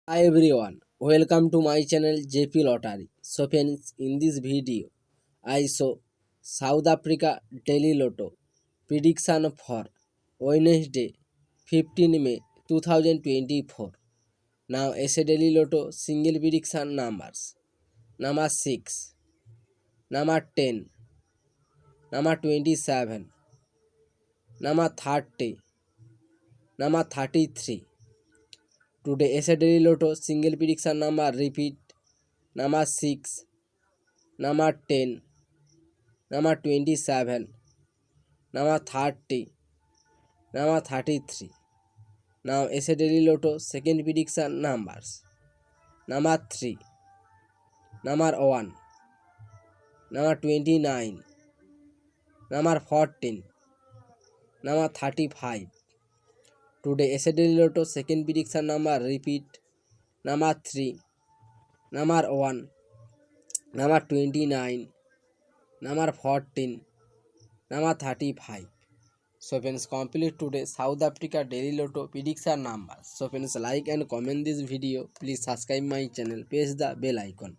Hi everyone, welcome to my channel JP Lottery. So friends, in this video, I show South Africa Daily Lotto prediction for Wednesday, 15 May 2024. Now as a Daily Lotto single prediction numbers: number 6, number 10, number 27, number 30, number 33. Today as a Daily Lotto single prediction number repeat: number 6, number 10, number 27, number 30, number 33. Now as a Daily Lotto second prediction numbers: number 3, number 1, number 29, number 14, number 35. Today as a Daily Lotto second prediction number repeat: number 3, number 1, number 29, number 14, number 35. So friends, complete today South Africa Daily Lotto prediction numbers. So friends, like and comment this video. Please subscribe my channel. Press the bell icon.